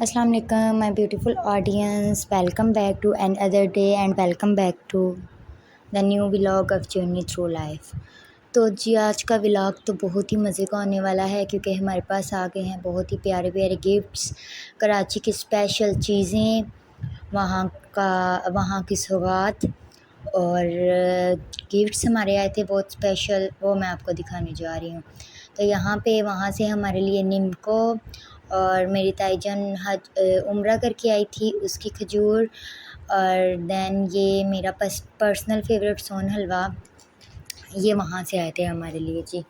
अस्सलाम वालेकुम my beautiful audience, welcome back to another day and welcome back to the new vlog of journey through life. तो जी आज का vlog तो बहुत ही मज़े का होने वाला है क्योंकि हमारे पास आ गए हैं बहुत ही प्यारे प्यारे गिफ्ट्स, कराची की स्पेशल चीज़ें, वहाँ की सौगात और गिफ्ट्स हमारे आए थे बहुत स्पेशल, वो मैं आपको दिखाने जा रही हूँ। तो यहाँ पे वहाँ से हमारे लिए निम्को और मेरी ताईजान उम्रा करके आई थी, उसकी खजूर, और देन ये मेरा पर्सनल फेवरेट सोन हलवा, ये वहाँ से आए थे हमारे लिए जी।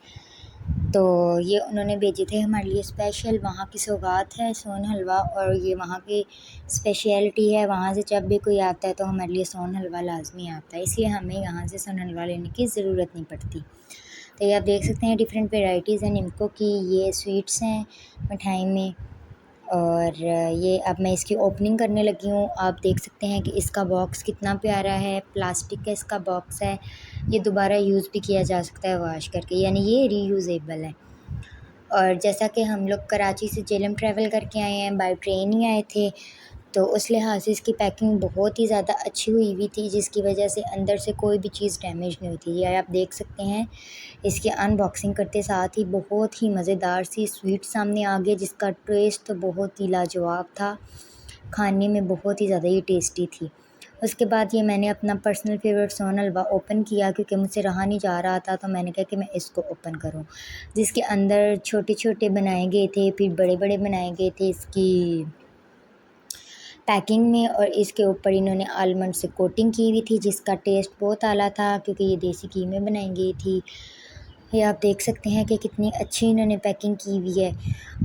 तो ये उन्होंने भेजे थे हमारे लिए स्पेशल, वहाँ की सौगात है सोन हलवा, और ये वहाँ की स्पेशलिटी है। वहाँ से जब भी कोई आता है तो हमारे लिए सोन हलवा लाजमी आता है, इसलिए हमें यहाँ से सोन हलवा लेने की ज़रूरत नहीं पड़ती। तो ये आप देख सकते हैं डिफरेंट वेराइटीज़ हैं निम्को की, ये स्वीट्स हैं मिठाई में। और ये अब मैं इसकी ओपनिंग करने लगी हूँ। आप देख सकते हैं कि इसका बॉक्स कितना प्यारा है, प्लास्टिक का इसका बॉक्स है, ये दोबारा यूज़ भी किया जा सकता है वॉश करके, यानी ये रीयूज़ेबल है। और जैसा कि हम लोग कराची से जेलम ट्रैवल करके आए हैं, बाय ट्रेन ही आए थे, तो उस लिहाज से इसकी पैकिंग बहुत ही ज़्यादा अच्छी हुई थी, जिसकी वजह से अंदर से कोई भी चीज़ डैमेज नहीं हुई थी। ये आप देख सकते हैं, इसकी अनबॉक्सिंग करते साथ ही बहुत ही मज़ेदार सी स्वीट सामने आ गई, जिसका टेस्ट तो बहुत ही लाजवाब था, खाने में बहुत ही ज़्यादा ही टेस्टी थी। उसके बाद ये मैंने अपना पर्सनल फेवरेट सोन हलवा ओपन किया क्योंकि मुझसे रहा नहीं जा रहा था, तो मैंने कहा कि मैं इसको ओपन करूं, जिसके अंदर छोटे छोटे बनाए गए थे, फिर बड़े बड़े बनाए गए थे इसकी पैकिंग में, और इसके ऊपर इन्होंने आलमंड से कोटिंग की हुई थी, जिसका टेस्ट बहुत आला था क्योंकि ये देसी घी में बनाई गई थी। ये आप देख सकते हैं कि कितनी अच्छी इन्होंने पैकिंग की हुई है।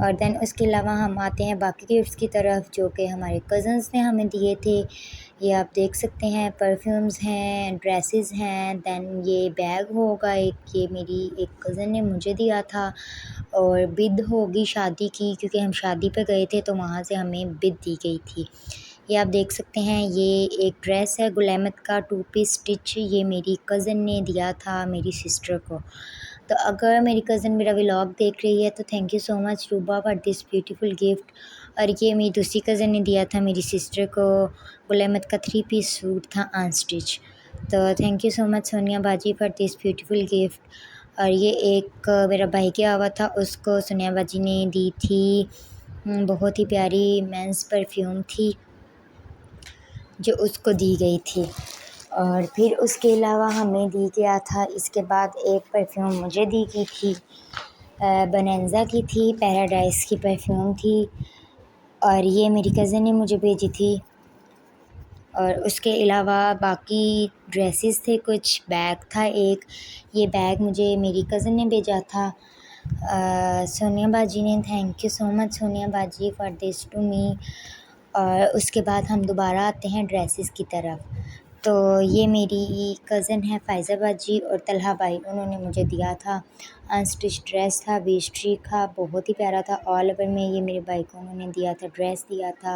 और देन उसके अलावा हम आते हैं बाकी गिफ्ट्स की तरफ, जो कि हमारे कज़न्स ने हमें दिए थे। ये आप देख सकते हैं परफ्यूम्स हैं, ड्रेसेस हैं, देन ये बैग होगा एक, ये मेरी एक कज़न ने मुझे दिया था, और बिद होगी शादी की, क्योंकि हम शादी पे गए थे तो वहाँ से हमें बिद दी गई थी। ये आप देख सकते हैं, ये एक ड्रेस है गुल अहमद का 2 पीस स्टिच, ये मेरी कज़न ने दिया था मेरी सिस्टर को। तो अगर मेरी कज़न मेरा व्लॉग देख रही है तो thank you so much रूबा for this beautiful gift. और ये मेरी दूसरी कज़न ने दिया था मेरी सिस्टर को, गुल अहमद का 3 पीस सूट था अनस्टिच। तो thank you so much Sonia बाजी फॉर दिस ब्यूटीफुल गिफ्ट। और ये एक मेरा भाई गया हुआ था, उसको सोनिया बाजी ने दी थी बहुत ही प्यारी मेंस परफ्यूम थी जो उसको दी गई थी। और फिर उसके अलावा हमें दी गया था, इसके बाद एक परफ्यूम मुझे दी गई थी, बोनेंजा की थी, पैराडाइज की परफ्यूम थी, और ये मेरी कज़न ने मुझे भेजी थी। और उसके अलावा बाकी ड्रेसेस थे, कुछ बैग था एक, ये बैग मुझे मेरी कज़न ने भेजा था सोनिया बाजी ने। Thank you so much Sonia बाजी फॉर दिस टू मी। और उसके बाद हम दोबारा आते हैं ड्रेसेस की तरफ। तो ये मेरी कज़न है फ़ायज़ा बाजी और तलहा भाई, उन्होंने मुझे दिया था अनस्टिच ड्रेस था, वेस्ट्री का बहुत ही प्यारा था, ऑल ओवर में। ये मेरे भाई को उन्होंने दिया था, ड्रेस दिया था।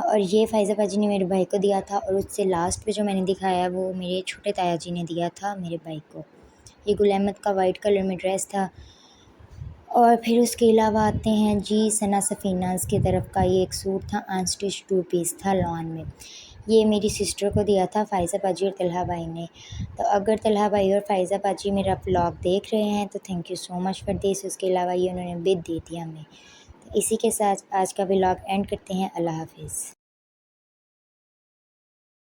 और ये फ़ायज़ा बाजी ने मेरे भाई को दिया था, और उससे लास्ट पे जो मैंने दिखाया वो मेरे छोटे ताया जी ने दिया था मेरे भाई को। ये गुल अहमद का वाइट कलर में ड्रेस था। और फिर उसके अलावा आते हैं जी सना सफ़ीनाज़ की तरफ का, ये एक सूट था अनस्टिच 2 पीस था लॉन में, ये मेरी सिस्टर को दिया था फ़ायज़ा बाजी और तलहा भाई ने। तो अगर तलहा भाई और फ़ायज़ा बाजी मेरा व्लॉग देख रहे हैं तो thank you so much for this. उसके अलावा ये उन्होंने बिद दी थी हमें। तो इसी के साथ आज का व्लॉग एंड करते हैं। अल्लाह हाफ़िज़।